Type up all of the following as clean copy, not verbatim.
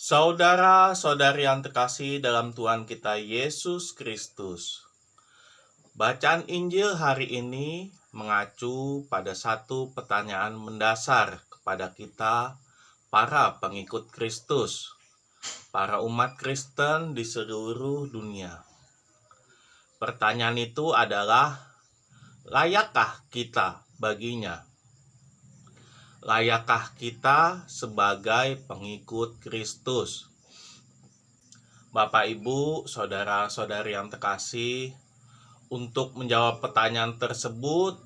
Saudara-saudari yang terkasih dalam Tuhan kita Yesus Kristus. Bacaan Injil hari ini mengacu pada satu pertanyaan mendasar kepada kita, para pengikut Kristus, para umat Kristen di seluruh dunia. Pertanyaan itu adalah, layakkah kita baginya? Layakkah kita sebagai pengikut Kristus? Bapak, Ibu, saudara-saudari yang terkasih, untuk menjawab pertanyaan tersebut,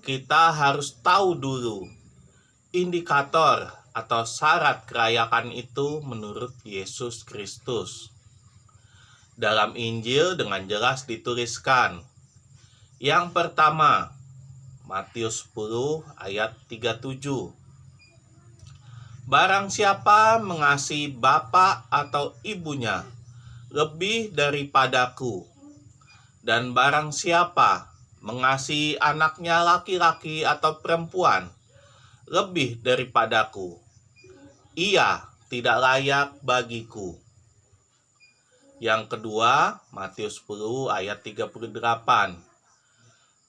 kita harus tahu dulu indikator atau syarat kelayakan itu menurut Yesus Kristus. Dalam Injil dengan jelas dituliskan, yang pertama, Matius 10 ayat 37. Barang siapa mengasihi bapa atau ibunya lebih daripadaku, dan barang siapa mengasihi anaknya laki-laki atau perempuan lebih daripadaku, ia tidak layak bagiku. Yang kedua, Matius 10 ayat 38.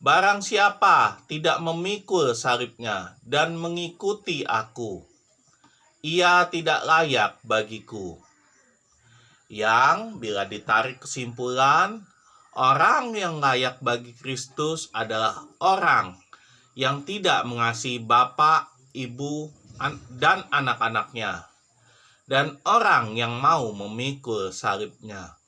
Barang siapa tidak memikul salibnya dan mengikuti aku, ia tidak layak bagiku. Yang bila ditarik kesimpulan, orang yang layak bagi Kristus adalah orang yang tidak mengasihi bapa, ibu, dan anak-anaknya, dan orang yang mau memikul salibnya.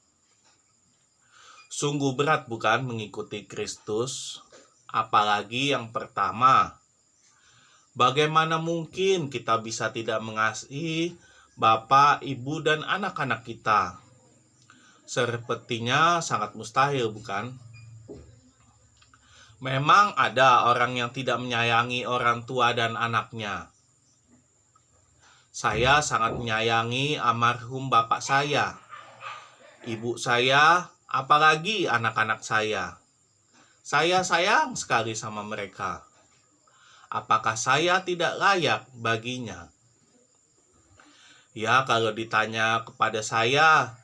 Sungguh berat bukan mengikuti Kristus, apalagi yang pertama. Bagaimana mungkin kita bisa tidak mengasihi bapa, ibu, dan anak-anak kita? Sepertinya sangat mustahil, bukan? Memang ada orang yang tidak menyayangi orang tua dan anaknya. Saya sangat menyayangi almarhum bapak saya, ibu saya, apalagi anak-anak saya. Saya sayang sekali sama mereka. Apakah saya tidak layak baginya? Ya, kalau ditanya kepada saya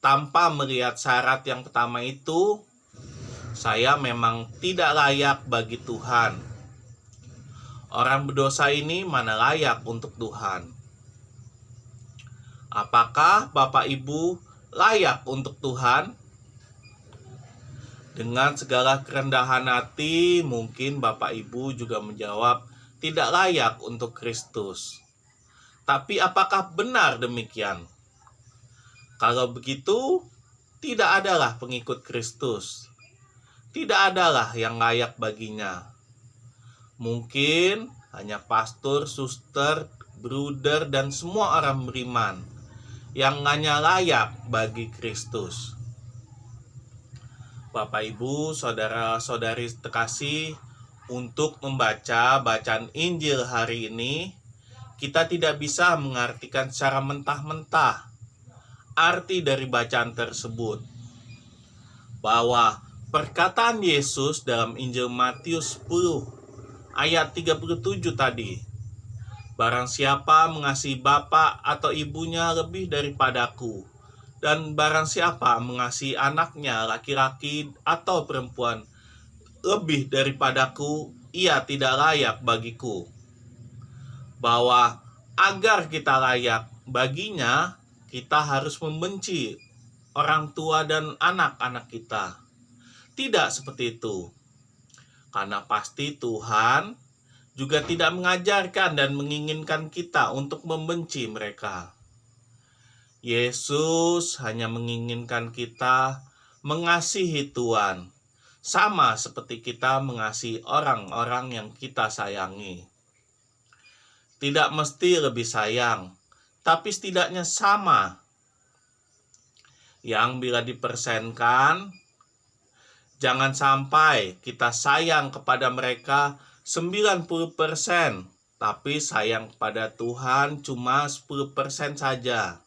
tanpa melihat syarat yang pertama itu, saya memang tidak layak bagi Tuhan. Orang berdosa ini mana layak untuk Tuhan? Apakah Bapak Ibu layak untuk Tuhan? Dengan segala kerendahan hati, mungkin Bapak Ibu juga menjawab tidak layak untuk Kristus. Tapi apakah benar demikian? Kalau begitu, tidak adalah pengikut Kristus. Tidak adalah yang layak baginya. Mungkin hanya pastor, suster, bruder, dan semua orang beriman yang hanya layak bagi Kristus. Bapak, Ibu, saudara-saudari terkasih, untuk membaca bacaan Injil hari ini, kita tidak bisa mengartikan secara mentah-mentah arti dari bacaan tersebut. Bahwa perkataan Yesus dalam Injil Matius 10 ayat 37 tadi, barang siapa mengasihi bapa atau ibunya lebih daripadaku, dan barang siapa mengasihi anaknya laki-laki atau perempuan lebih daripadaku, ia tidak layak bagiku. Bahwa agar kita layak baginya, kita harus membenci orang tua dan anak-anak kita. Tidak seperti itu. Karena pasti Tuhan juga tidak mengajarkan dan menginginkan kita untuk membenci mereka. Yesus hanya menginginkan kita mengasihi Tuhan, sama seperti kita mengasihi orang-orang yang kita sayangi. Tidak mesti lebih sayang, tapi setidaknya sama. Yang bila dipersenkan, jangan sampai kita sayang kepada mereka 90%, tapi sayang kepada Tuhan cuma 10% saja.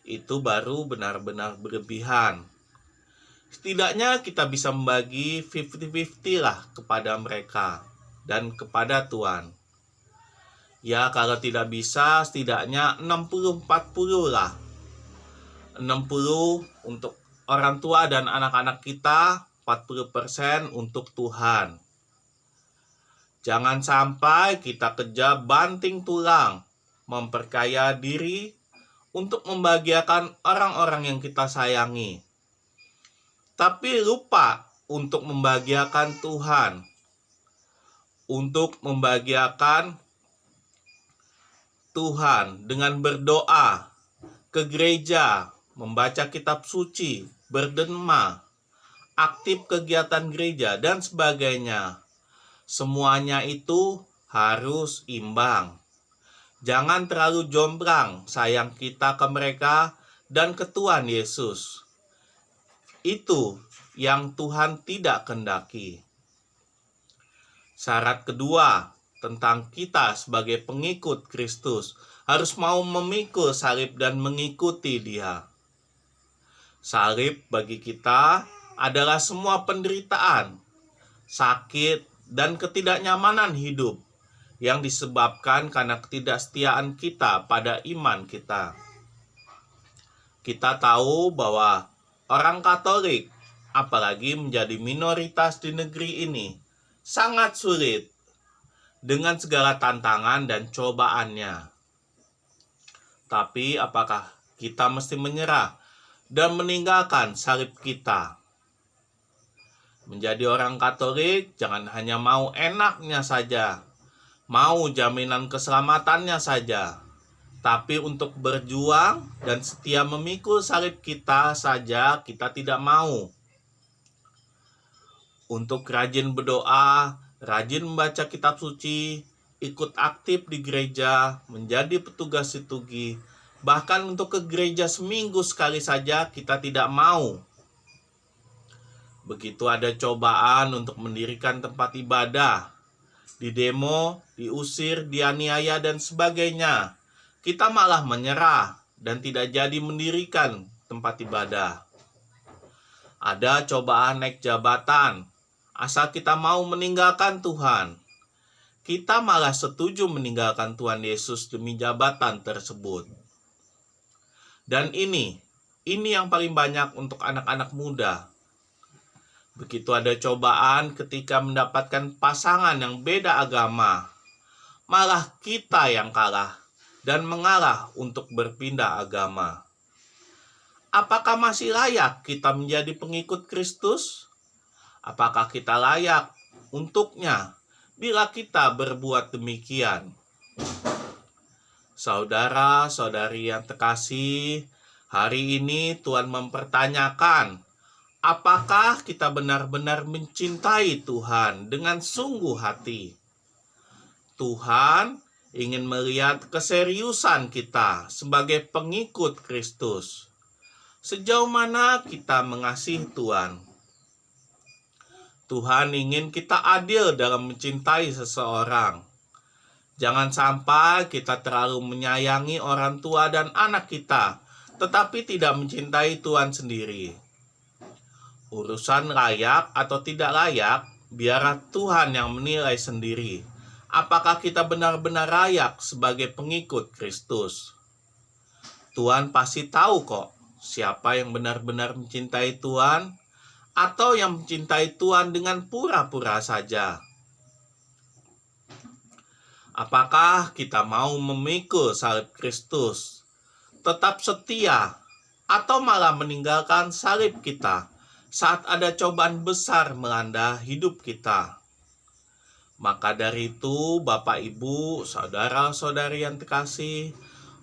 Itu baru benar-benar berlebihan. Setidaknya kita bisa membagi 50-50 lah kepada mereka dan kepada Tuhan. Ya, kalau tidak bisa setidaknya 60-40 lah. 60 untuk orang tua dan anak-anak kita, 40% untuk Tuhan. Jangan sampai kita kejar banting tulang, memperkaya diri untuk membahagiakan orang-orang yang kita sayangi. Tapi lupa untuk membahagiakan Tuhan, untuk membahagiakan Tuhan dengan berdoa, ke gereja, membaca kitab suci, berdenma, aktif kegiatan gereja, dan sebagainya. Semuanya itu harus imbang. Jangan terlalu jomblang sayang kita ke mereka dan ke Tuhan Yesus. Itu yang Tuhan tidak kehendaki. Syarat kedua tentang kita sebagai pengikut Kristus harus mau memikul salib dan mengikuti Dia. Salib bagi kita adalah semua penderitaan, sakit, dan ketidaknyamanan hidup yang disebabkan karena ketidaksetiaan kita pada iman kita. Kita tahu bahwa orang Katolik, apalagi menjadi minoritas di negeri ini, sangat sulit dengan segala tantangan dan cobaannya. Tapi apakah kita mesti menyerah dan meninggalkan salib kita? Menjadi orang Katolik jangan hanya mau enaknya saja, mau jaminan keselamatannya saja, tapi untuk berjuang dan setia memikul salib kita saja kita tidak mau. Untuk rajin berdoa, rajin membaca kitab suci, ikut aktif di gereja, menjadi petugas liturgi, bahkan untuk ke gereja seminggu sekali saja kita tidak mau. Begitu ada cobaan untuk mendirikan tempat ibadah, didemo, diusir, dianiaya, dan sebagainya, kita malah menyerah dan tidak jadi mendirikan tempat ibadah. Ada cobaan naik jabatan, asal kita mau meninggalkan Tuhan, kita malah setuju meninggalkan Tuhan Yesus demi jabatan tersebut. Dan ini yang paling banyak untuk anak-anak muda. Begitu ada cobaan ketika mendapatkan pasangan yang beda agama, malah kita yang kalah dan mengalah untuk berpindah agama. Apakah masih layak kita menjadi pengikut Kristus? Apakah kita layak untuknya bila kita berbuat demikian? Saudara-saudari yang terkasih, hari ini Tuhan mempertanyakan, apakah kita benar-benar mencintai Tuhan dengan sungguh hati? Tuhan ingin melihat keseriusan kita sebagai pengikut Kristus. Sejauh mana kita mengasihi Tuhan? Tuhan ingin kita adil dalam mencintai seseorang. Jangan sampai kita terlalu menyayangi orang tua dan anak kita, tetapi tidak mencintai Tuhan sendiri. Urusan layak atau tidak layak, biarlah Tuhan yang menilai sendiri. Apakah kita benar-benar layak sebagai pengikut Kristus? Tuhan pasti tahu kok, siapa yang benar-benar mencintai Tuhan, atau yang mencintai Tuhan dengan pura-pura saja. Apakah kita mau memikul salib Kristus, tetap setia, atau malah meninggalkan salib kita saat ada cobaan besar melanda hidup kita? Maka dari itu, Bapak, Ibu, saudara-saudari yang terkasih,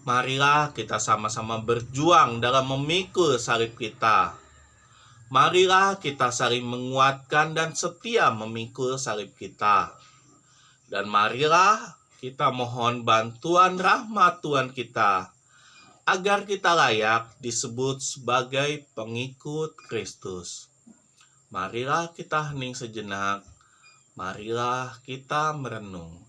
marilah kita sama-sama berjuang dalam memikul salib kita. Marilah kita saling menguatkan dan setia memikul salib kita. Dan marilah kita mohon bantuan rahmat Tuhan kita, agar kita layak disebut sebagai pengikut Kristus. Marilah kita hening sejenak, marilah kita merenung.